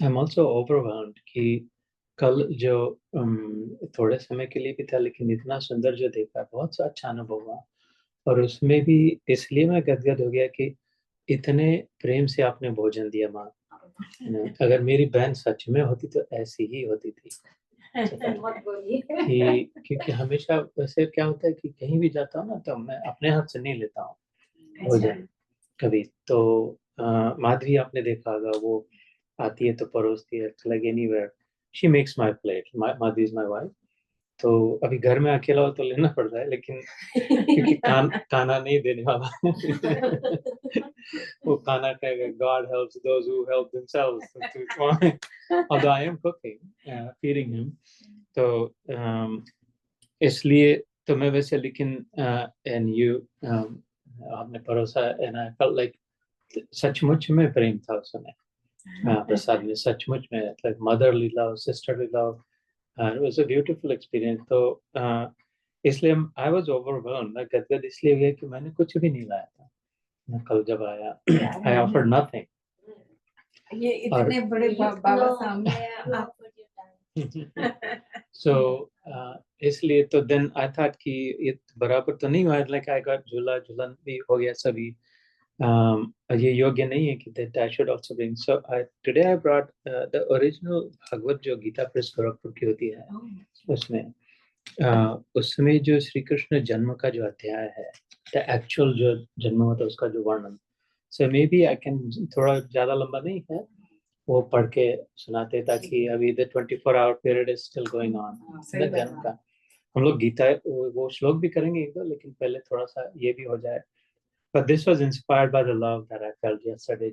I am also overwhelmed कि कल जो थोड़े समय के लिए भी था, लेकिन इतना सुंदर जो देखा, बहुत सा अच्छा अनुभव हुआ। और उसमें भी इसलिए मैं गदगद हो गया कि इतने प्रेम से आपने भोजन दिया माँ। अगर मेरी बहन सच में होती तो ऐसी ही होती थी। मत बोलिए। कि क्योंकि हमेशा वैसे क्या होता है कि कहीं भी जाता हूँ ना, तो मैं अपने हाथ से नहीं लेता हूँ भोजन कभी। तो माधवी आपने देखा होगा, वो आती है तो परोसती है, like anywhere she makes my plate. Madhavi is my wife. तो अभी घर में अकेला हो तो लेना पड़ता है, लेकिन क्योंकि खाना नहीं देने वाला वो खाना कहेगा God helps those who help themselves, तो it's fine. Although I am cooking, feeding him, तो इसलिए तो मैं वैसे, लेकिन एंड यू आपने परोसा, एंड आई फेल्ट लाइक सचमुच में प्रेम था उस समय प्रसाद में, सचमुच में, like motherly love, sisterly love. It was a beautiful experience. तो इसलिए आई वाज ओवरवेल्म्ड, मैं गदगद इसलिए हुआ कि मैंने कुछ भी नहीं लाया था। मैं कल जब आया आई ऑफर्ड नथिंग। ये इतने बड़े बाबा सामने आप सो इसलिए तो देन आई थॉट कि ये बराबर तो नहीं हुआ, लाइक आई गॉट झूला झूलन भी हो गया सभी। ये योग्य नहीं है कि that I should also bring. So today I brought the original Bhagavat जो गीता प्रेस गोरखपुर की होती है, उसमें उसमें जो श्री कृष्ण जन्म का जो अध्याय है, द एक्चुअल जो जन्म होता है उसका जो वर्णन। सो मे बी आई कैन, थोड़ा ज्यादा लंबा नहीं है, वो पढ़ के सुनाते, ताकि अभी the 24 our period is still going on the जन्म का। हम लोग गीता वो श्लोक भी करेंगे एक दो, लेकिन पहले थोड़ा सा ये भी हो जाए। But this was inspired by the love that I felt yesterday.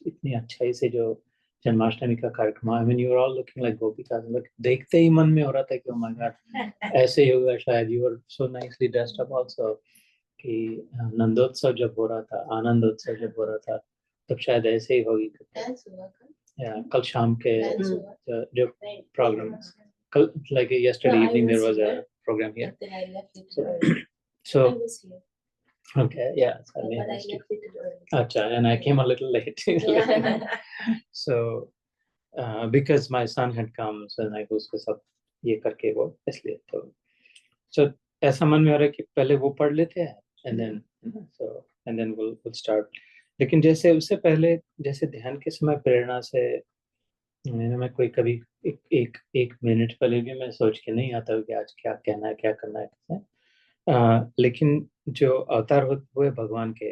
इतनी अच्छाई से जो जन्माष्टमी का कार्यक्रम, I mean, you were all looking like गोपिकास। Like देखते ही मन में हो रहा था कि oh my God, ऐसे ही होगा शायद। You were so nicely dressed up also कि नंदोत्सव जब हो रहा था, आनंदोत्सव जब हो रहा था, तब शायद ऐसे ही होगी। कल शाम के जो प्रोग्राम, कल like yesterday evening there was a program here. So okay, yeah, so I missed you. Acha, and I came a little late. So because my son had come, so I उसको सब ये करके वो इसलिए तो so ऐसा मन में हो रहा है कि पहले वो पढ़ लेते हैं, and then we'll start. लेकिन जैसे उससे पहले, जैसे ध्यान के समय प्रेरणा से मैं कोई कभी एक मिनट पहले भी मैं सोच के नहीं आता हूँ कि आज क्या कहना है, क्या करना है, कैसे। लेकिन जो अवतार हुए भगवान के,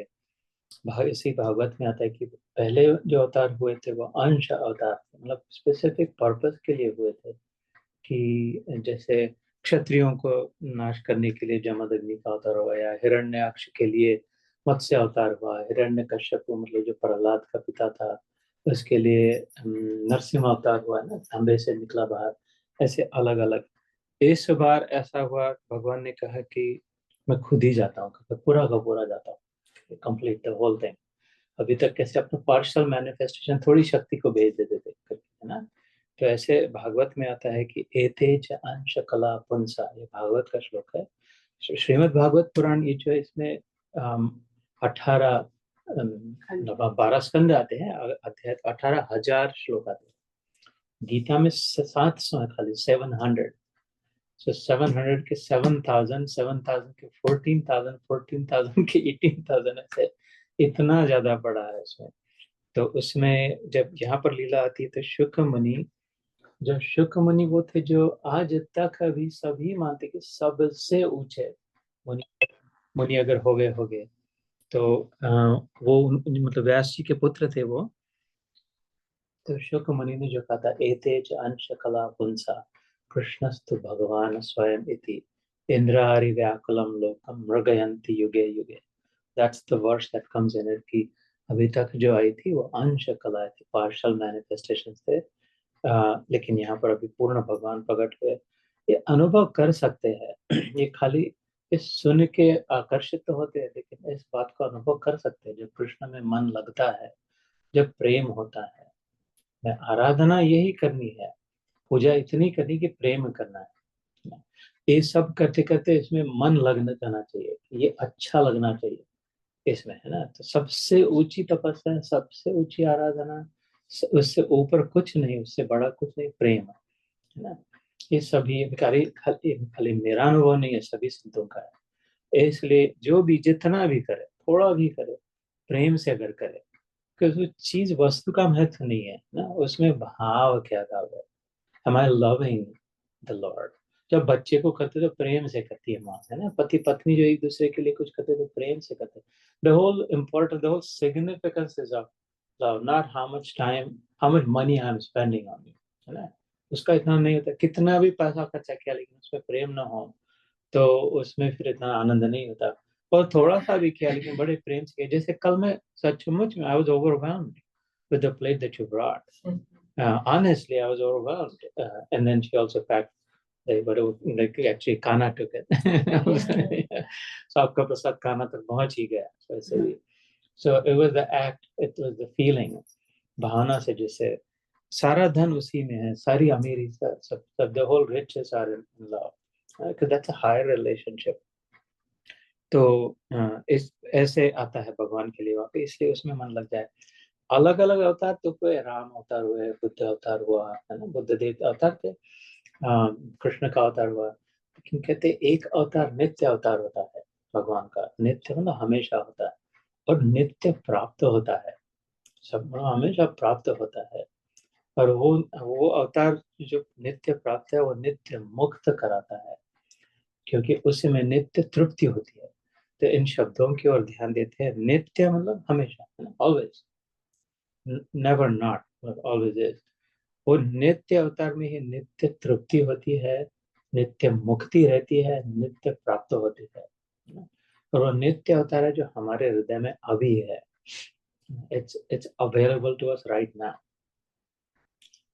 इसी भागवत में आता है कि पहले जो अवतार हुए थे वो अंश अवतार थे, मतलब स्पेसिफिक पर्पस के लिए हुए थे। कि जैसे क्षत्रियों को नाश करने के लिए जमदग्नि का अवतार हुआ, या हिरण्याक्ष के लिए मत्स्य अवतार हुआ, हिरण्यकश्यप मतलब जो प्रहलाद का पिता था उसके लिए नरसिंह अवतार हुआ ना, तांबे से निकला बाहर। ऐसे अलग अलग। इस बार ऐसा हुआ, भगवान ने कहा कि मैं खुद ही जाता हूँ, पूरा का पूरा जाता हूँ, कंप्लीट द होल थिंग। अभी तक कैसे अपना पार्शियल मैनिफेस्टेशन थोड़ी शक्ति को भेज देते थे है ना। तो ऐसे भागवत में आता है कि एतेज अंश कला पुंसा, ये भागवत का श्लोक है। श्रीमद् भागवत पुराण, ये जो इसमें 18 12 स्कंद आते हैं, अध्याय 18,000 श्लोक आते हैं। गीता में 700 है, खाली 700। सो 700 के 7,000, 7,000 के 14,000, 14,000 के 18,000, ऐसे इतना ज्यादा बड़ा है इसमें। तो उसमें जब यहाँ पर लीला आती है तो शुक मुनि, जो शुक मुनि वो थे जो आज तक अभी सभी मानते कि सबसे ऊंचे मुनि, मुनि अगर हो गए तो वो मतलब व्यास जी के पुत्र थे वो। तो शुक मुनि ने जो कहा था, एतेज अंश कला पुंसा कृष्णस्तु भगवान स्वयं इति इंद्रारि व्याकुलम लोकम मृगयंति युगे युगे। That's the verse that comes in it कि अभी तक जो आई थी वो अंश कला थी, पार्शियल मैनिफेस्टेशन थे। लेकिन यहाँ पर अभी पूर्ण भगवान प्रकट हुए। ये अनुभव कर सकते हैं ये खाली इस सुन के आकर्षित तो होते हैं, लेकिन इस बात को अनुभव कर सकते हैं जब कृष्ण में मन लगता है, जब प्रेम होता है। आराधना यही करनी है, पूजा इतनी करनी कि प्रेम करना है। ये सब करते करते इसमें मन लगना जाना चाहिए, ये अच्छा लगना चाहिए इसमें, है ना। तो सबसे ऊंची तपस्या, सबसे ऊंची आराधना, उससे ऊपर कुछ नहीं, उससे बड़ा कुछ नहीं, प्रेम है ना। ये सभी खाली खाली खाली मेरा अनुभव नहीं है, सभी संतों का है। इसलिए जो भी जितना भी करे, थोड़ा भी करे, प्रेम से अगर करे, क्योंकि चीज वस्तु का महत्व नहीं है ना, उसमें भाव क्या भाव है, हमारे लविंग द लॉर्ड। जब बच्चे को करते तो प्रेम से करती है माँ, है ना। पति पत्नी जो एक दूसरे के लिए कुछ करते तो प्रेम से करते। The whole important, the whole significance is of love, not how much time, how much money I am spending on you, है ना। उसका इतना नहीं होता, कितना भी पैसा खर्चा किया लेकिन उसमें प्रेम ना हो तो उसमें फिर इतना आनंद नहीं होता। और थोड़ा सा भी किया लेकिन बड़े प्रेम से किया, जैसे कल मैं सचमुच में I was overwhelmed with the plate that you brought. Honestly, I was overwhelmed. And then she also packed, but like actually Kana took it. So आपका प्रसाद काना तक पहुंच ही गया। So ऐसे so it was the act, it was the feeling, भावना से जैसे सारा धन उसी में है, सारी अमीरी सब the whole riches are in love, because that's a higher relationship. तो इस ऐसे आता है भगवान के लिए वाकई, इसलिए उसमें मन लग जाए। अलग अलग अवतार तो कोई राम अवतार हुए, बुद्ध अवतार हुआ, है ना, बुद्ध देव अवतार थे, कृष्ण का अवतार हुआ, लेकिन कहते एक अवतार नित्य अवतार होता है भगवान का। नित्य मतलब हमेशा होता है और नित्य प्राप्त होता है, सब हमेशा प्राप्त होता है। और वो अवतार जो नित्य प्राप्त है वो नित्य मुक्त कराता है, क्योंकि उसी में नित्य तृप्ति होती है। तो इन शब्दों की ओर ध्यान देते हैं। नित्य मतलब हमेशा, है ना, ऑलवेज, नेवर नॉट, मतलब ऑलवेज इज। वो नित्य अवतार में ही नित्य तृप्ति होती है, नित्य मुक्ति रहती है, नित्य प्राप्त होती है ना? और वो नित्य अवतार है जो हमारे हृदय में अभी है। It's available to us right now.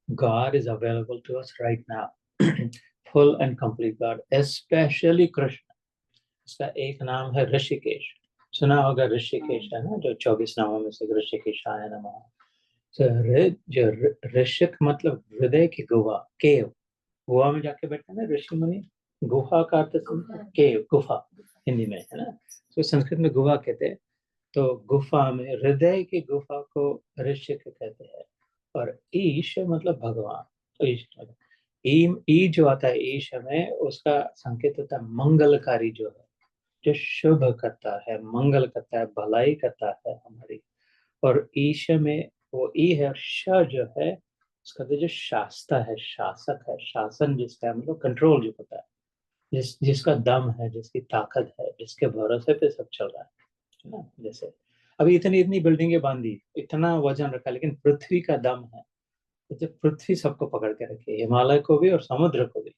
God is available to us right now. Full and complete God, especially Krishna. इसका एक नाम है ऋषिकेश, सुना होगा ऋषिकेश, है ना, जो 24 नामों में से ऋषिकेशाय नमः। जो ऋषिक मतलब हृदय की गुहा, केव, गुहा में जाके बैठे ना ऋषि मुनि। गुहा का अर्थ केव, गुफा हिंदी में, है ना। तो संस्कृत में गुहा कहते हैं। तो गुफा में, हृदय की गुफा को ऋषिक कहते हैं। और ईश मतलब भगवान, तो ईश ई जो आता है ईश में, उसका संकेत होता है मंगलकारी, जो है, जो शुभ करता है, मंगल करता है, भलाई करता है हमारी। और ईश में वो ई है, और श जो है उसका तो जो शास्ता है, शासक है, शासन जिसका मतलब कंट्रोल जो होता है, जिसका दम है, जिसकी ताकत है, जिसके भरोसे पे सब चल रहा है ना। जैसे अभी इतनी इतनी बिल्डिंगें बांधी, इतना वजन रखा, लेकिन पृथ्वी का दम है, तो जब पृथ्वी सबको पकड़ के रखे, हिमालय को भी और समुद्र को भी।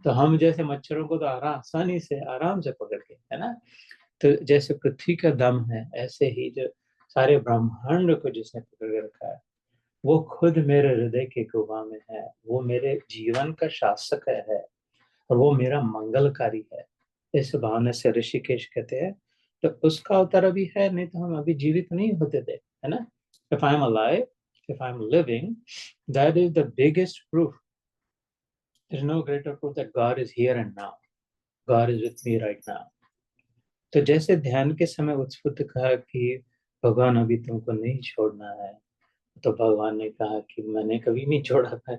तो हम जैसे मच्छरों को तो आसानी से आराम से पकड़ के, है ना। तो जैसे पृथ्वी का दम है, ऐसे ही जो सारे ब्रह्मांड को जिसने पकड़ के रखा है, वो खुद मेरे हृदय के गुहा में है, वो मेरे जीवन का शासक है, और वो मेरा मंगलकारी है। इस भावना से ऋषिकेश कहते हैं। तो उसका अवतार अभी है, नहीं तो हम अभी जीवित नहीं होते थे, है ना। If I am alive, if I am living, that is the biggest proof. There is no greater proof that God is here and now, God is with me right now. तो जैसे ध्यान के समय उत्सुक कहा कि भगवान अभी तुमको नहीं छोड़ना है, तो भगवान ने कहा कि मैंने कभी नहीं छोड़ा है।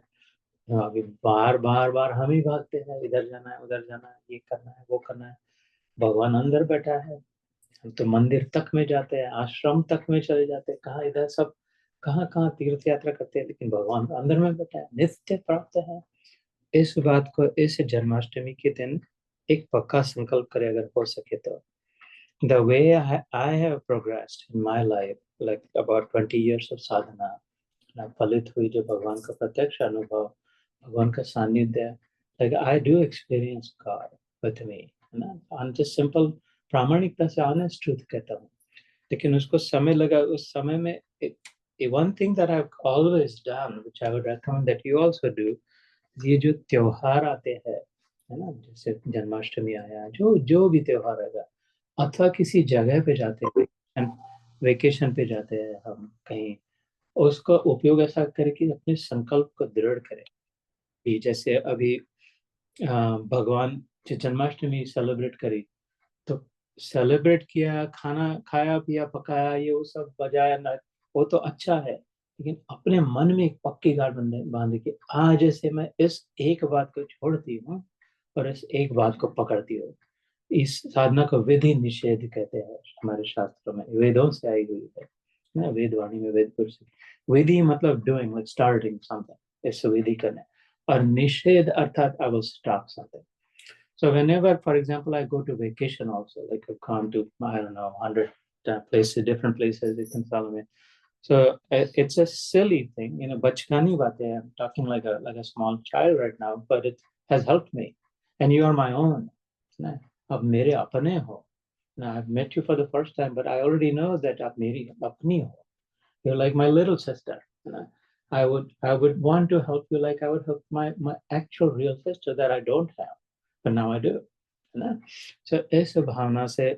अभी बार बार बार हम ही भागते हैं, इधर जाना है, उधर जाना है, ये करना है, वो करना है। भगवान अंदर बैठा है। हम तो मंदिर तक में जाते हैं, आश्रम तक में चले जाते हैं, कहाँ इधर सब, कहाँ कहाँ तीर्थ यात्रा करते हैं, लेकिन भगवान अंदर में बैठा है, नित्य प्राप्त है। इस बात को इस जन्माष्टमी के दिन एक पक्का संकल्प करे अगर हो सके तो। The way I have progressed in my life, like about 20 years of sadhana, फलित हुई जो भगवान का प्रत्यक्ष अनुभव, भगवान का सानिध्य, like I do experience God with me, है ना। I'm just simple, प्रामाणिकता से honest truth कहता हूँ। लेकिन उसको समय लगा, उस समय में one thing that I've always done, which I would recommend that you also do, ये जो त्योहार आते हैं, है ना, जैसे जन्माष्टमी आया, जो जो भी त्योहार आएगा, अथवा किसी जगह पे जाते हैं, वेकेशन पे जाते हैं हम कहीं, उसका उपयोग ऐसा करें कि अपने संकल्प को दृढ़ करें। कि जैसे अभी भगवान जो जन्माष्टमी सेलिब्रेट करी, तो सेलिब्रेट किया, खाना खाया पिया पकाया, ये वो सब बजाया ना, वो तो अच्छा है, लेकिन अपने मन में एक पक्की गांठ बांधे कि आज से मैं इस एक बात को छोड़ती हूँ और इस एक बात को पकड़ती हूँ। इस साधना को विधि निषेध कहते हैं हमारे शास्त्रों में, वेदों से आई हुई है ना, वेदवाणी में, वेद पुरुष। विधि मतलब डूइंग, लाइक स्टार्टिंग समथिंग, इस विधि करना। और निषेध अर्थात I will stop something. So whenever, for example, I go to vacation also, like I've gone to, I don't know, 100 places, different places, you can follow me. So it's a silly thing, you know, bachkani baat hai. I'm talking like a small child right now, but it has helped me. And you are my own. ना, अब मेरे अपने हो ना, I've met you for the first time, but I already know that आप मेरी अपनी हो. You're like my little sister. ना, I would want to help you like I would help my actual real sister that I don't have, but now I do. ना, so इस भावना से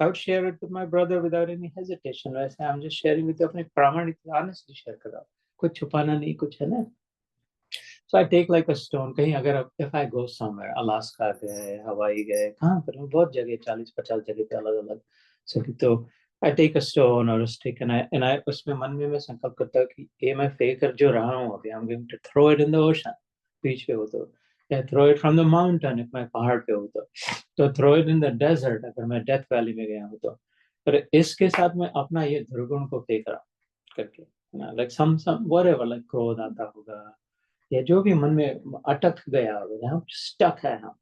I would share it with my brother without any hesitation. वैसे I'm just sharing with you, अपने प्रामाणिक honestly share कर रहा हूँ, कुछ छुपाना नहीं, कुछ है ना. So I take like a stone. कहीं अगर if I go somewhere, Alaska गए, हवाई गए, कहाँ पर मैं बहुत जगह 40-50 जगह पे अलग अलग सभी, तो I take a stone or a stick and I उसमें मन में मैं संकल्प करता हूँ कि ये मैं फेंक कर जो रहा हूँ अभी, I'm going to throw it in the ocean, बीच पे हो तो, या throw it from the mountain if मैं पहाड़ पे हूँ तो throw it in the desert अगर मैं डेथ वैली में गया हूँ तो. पर इसके साथ मैं अपना ये दुर्गुण को फेंक रहा हूँ करके, like some whatever, like क्रोध आता होगा या जो भी मन में अटक गया होगा, जहाँ स्टक है, हम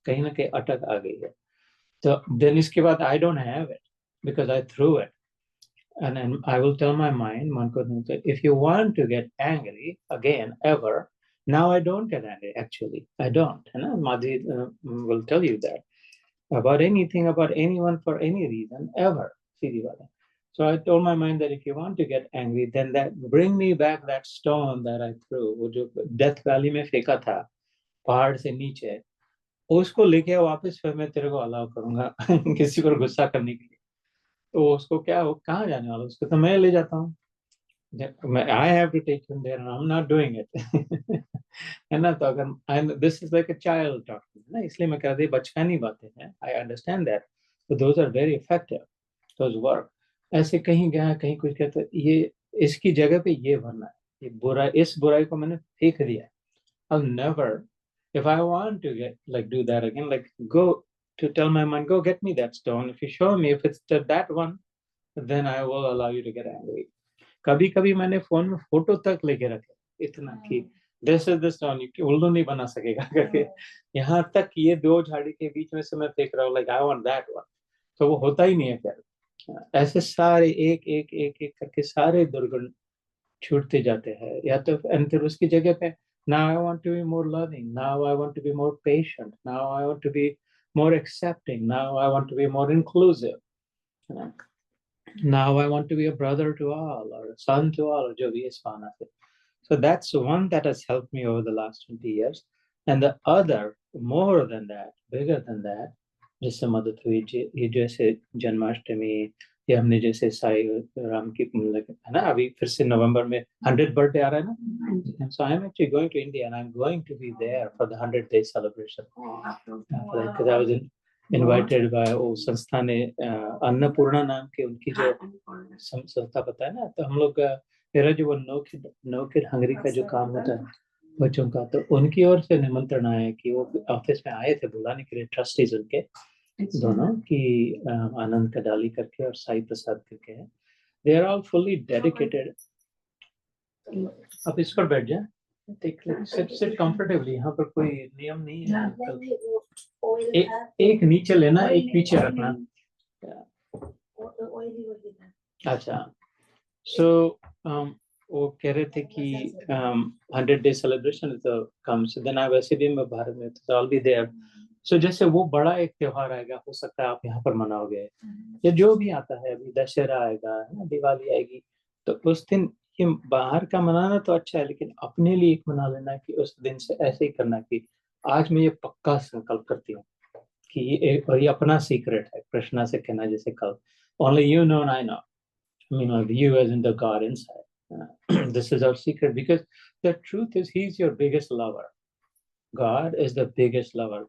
कहीं ना कहीं अटक आ गई है, तो देन इसके बाद I don't have it because I through it. And I will tell my mind, मन को नहीं, if you want to get angry again ever, now I don't get angry, actually I don't, है ना. Madhi will tell you that about anything, about anyone, for any reason ever, सीधी बात है. So I told my mind that if you want to get angry, then that bring me back that stone that I threw, वो जो death valley में फेंका था पहाड़ से नीचे, उसको लेके वापस फिर मैं तेरे को अलाउ करूंगा किसी पर गुस्सा करने के लिए. तो उसको क्या, वो कहाँ जाने वाला, उसको तो मैं ले जाता हूँ. I have to take him there and I'm not doing it. है ना. तो अगर this is like a child talking, ना, इसलिए मैं कह रही बचकानी बातें हैं. I understand that, but those are very effective, those work. ऐसे कहीं गया, कहीं कुछ कहता है, ये इसकी जगह पे ये भरना है, ये बुरा, इस बुराई को मैंने फेंक दिया. I'll never, if I want to get like do that again, like go to tell my mind, go get me that stone. If you show me if it's that one, then I will allow you to get angry. कभी कभी मैंने phone में photo तक लेके रखे, इतना कि this is the stone, उल्लू नहीं बना सकेगा करके, यहाँ तक ये दो झाड़ी के बीच में से मैं फेंक रहा हूँ, like I want that one. तो वो होता ही नहीं है फिर. ऐसे सारे एक एक एक एक करके सारे दुर्गुण छूटते जाते हैं, या तो फिर उसकी जगह पे now I want to be more loving, now I want to be more patient, now I want to be more accepting, now I want to be more inclusive, now I want to be a brother to all or a son to all, जो भी इस भावना से. So that's one that has helped me over the last 20 years. And the other, more than that, bigger than that, जिससे मदद हुई, ये जैसे जन्माष्टमी, ये हमने जैसे साई राम की है ना, अभी फिर से नवंबर में 100th बर्थडे आ रहा है ना. So I'm actually going to India and I'm going to be there for the 100th day celebration. Because I was invited by वो संस्था ने, अन्नपूर्णा नाम के उनकी जो संस्था पता है ना, तो हम लोग मेरा जो वो नो किड हंगरी का जो काम होता है बच्चों का, तो उनकी ओर से निमंत्रण आया कि वो ऑफिस में आए थे बुलाने के लिए, ट्रस्टीज उनके दोनों की, आनंद कडाली करके और साई प्रसाद करके है. They are all fully dedicated. अब इस पर बैठ जाए, सिट कंफर्टेबली, यहाँ पर कोई नियम नहीं है. एक नीचे लेना, एक पीछे रखना. अच्छा. सो वो कह रहे थे कि 100-day celebration comes, then I वैसे भी मैं भारत में, तो I'll be there. So जैसे वो बड़ा एक त्योहार आएगा, हो सकता है आप यहाँ पर मनाओगे, या जो भी आता है, अभी दशहरा आएगा, दिवाली आएगी, तो उस दिन ये बाहर का मनाना तो अच्छा है, लेकिन अपने लिए एक मना लेना कि उस दिन से ऐसे ही करना कि आज मैं ये पक्का संकल्प करती हूँ कि ये अपना सीक्रेट है, कृष्णा से कहना जैसे कल, only you know and I know. I mean, like you as in the God inside. This is our secret, because the truth is He's your biggest lover. God is the biggest lover.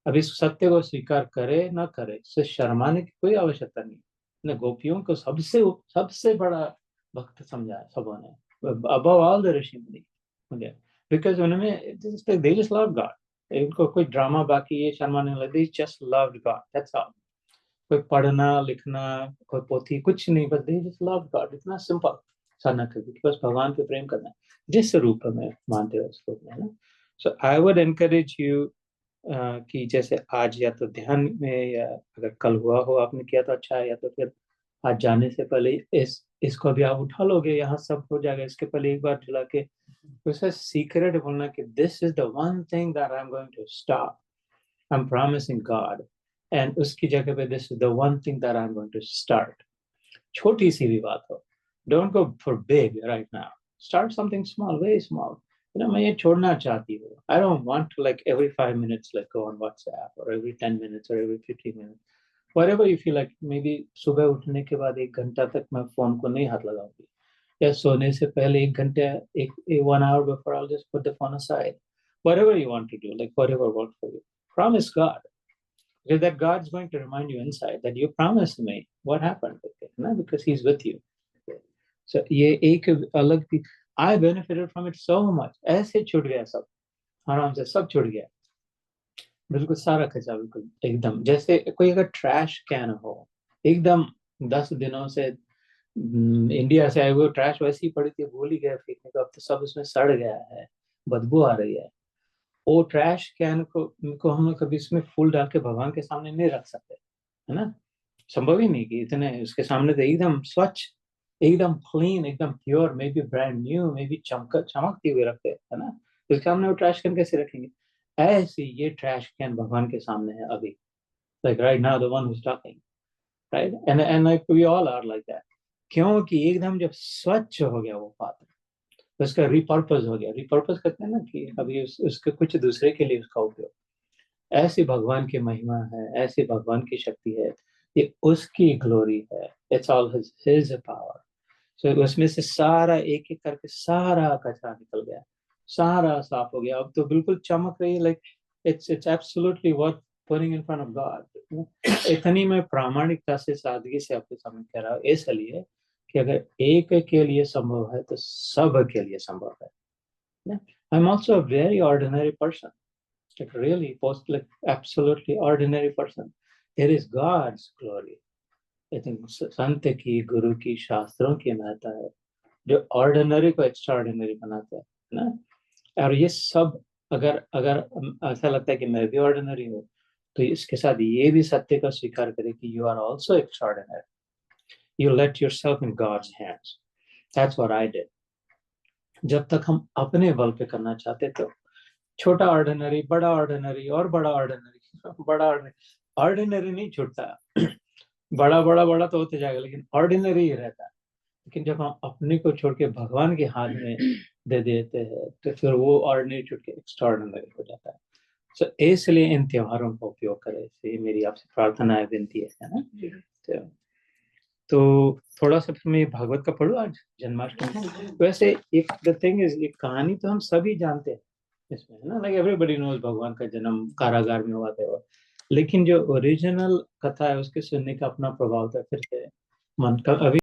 अब इस सत्य को स्वीकार करे ना करे, इससे शर्माने की कोई आवश्यकता नहीं. ने गोपियों को सबसे बड़ा भक्त समझा है सबों ने. above all the ऋषि मुनि, because उन्होंने they just love God. इनको कोई ड्रामा बाकी ये शर्माने लगे, they just loved God, that's all. कोई पढ़ना लिखना कोई पोथी कुछ नहीं, बस they just loved God, इतना सिंपल साधना करके बस भगवान पे प्रेम करना जिस रूप में मानते हो उसको, है ना. So I would encourage you कि जैसे आज या तो ध्यान में, या अगर कल हुआ हो आपने किया तो अच्छा है, या तो फिर आज जाने से पहले इसको भी आप उठा लोगे, यहाँ सब हो जाएगा. इसके पहले एक बार चला के उसका सीक्रेट बोलना कि this is the one thing that I am going to stop, I am promising God, and उसकी जगह पे this is the one thing that I am going to start. छोटी सी भी बात हो, don't go for big right now, start something small, very small. मैं ये छोड़ना चाहती हूँ. I don't want to like every 5 minutes like go on WhatsApp or every 10 minutes or every 15 minutes. Whatever you feel like. Maybe सुबह उठने के बाद 1 घंटा तक मैं फोन को नहीं हाथ लगाऊंगी, या सोने से पहले 1 घंटा, 1 hour before I'll just put the phone aside. Whatever you want to do, like whatever works for you. Promise God. Because that God's going to remind you inside that you promised me what happened with it, no? Because he's with you. So ये एक अलग थी. I benefited from it so much. ऐसे छूट गया सब, आराम से सब छूट गया, बिल्कुल सारा खर्चा बिल्कुल एकदम. जैसे कोई अगर ट्रैश कैन हो, एकदम 10 दिनों से इंडिया से आए हुए ट्रैश वैसी पड़ी थी, भूल ही गए फेंकने को, अब तो सब उसमें सड़ गया है, बदबू आ रही है. वो ट्रैश कैन को हम लोग कभी इसमें फूल डाल के भगवान के सामने नहीं रख सकते, है ना. संभव ही नहीं कि इतने उसके सामने तो एकदम स्वच्छ, एकदम क्लीन, एकदम pure, may be brand new, may be चमकती हुए रखते हैं, है ना. उसके सामने वो ट्रैश कैन कैसे रखेंगे? ऐसे ये ट्रैश कैन भगवान के सामने है अभी, like right now the one who is talking, right. And like we all are like that. क्योंकि एकदम जब स्वच्छ हो गया वो पात्र, तो उसका रिपर्पस हो गया. रिपर्पस कहते हैं ना कि अभी उसके कुछ दूसरे के लिए उसका उपयोग. ऐसी भगवान की महिमा है, ऐसी भगवान की शक्ति है, ये उसकी ग्लोरी है. It's all his power. So उसमें से सारा एक एक करके सारा कचरा निकल गया, सारा साफ हो गया. अब तो बिल्कुल चमक रही है, like it's absolutely worth putting in front of God. इतनी मैं प्रामाणिकता से, सादगी से आपके सामने कह रहा हूँ, इसलिए कि अगर एक के लिए संभव है तो सब के लिए संभव है. I am also a very ordinary person, like really like absolutely ordinary person. It is God's glory. I think संत की, गुरु की, शास्त्रों की महत्ता है जो ऑर्डिनरी को एक्स्ट्राऑर्डिनरी बनाते हैं ना. और ये सब अगर अगर ऐसा लगता है कि मैं भी ऑर्डिनरी हूँ, तो इसके साथ ये भी सत्य का स्वीकार करें कि you are also extraordinary. You let yourself in God's hands. That's what I did. जब तक हम अपने बल पे करना चाहते तो छोटा ऑर्डिनरी, बड़ा ऑर्डिनरी, और बड़ा ऑर्डिनरी, बड़ा ऑर्डिनरी नहीं छूटता. बड़ा बड़ा बड़ा तो होते जाएगा, लेकिन ऑर्डिनरी ही रहता है. लेकिन जब हम अपने को छोड़ के भगवान के हाथ में दे देते हैं, तो फिर वो ऑर्डिनरी छूट के एक्स्ट्राऑर्डिनरी हो जाता है. सो इसलिए इन त्योहारों का उपयोग करें, इसलिए मेरी आपसे प्रार्थना है, विनती है ना. तो थोड़ा सा मैं भागवत का पढ़ूं आज, जन्माष्टमी. वैसे एक द थिंग इज, एक कहानी तो हम सभी जानते हैं इसमें, है ना. लाइक एवरीबॉडी नोज भगवान का जन्म कारागार में हुआ था, लेकिन जो ओरिजिनल कथा है उसके सुनने का अपना प्रभाव था. फिर से मन का अभी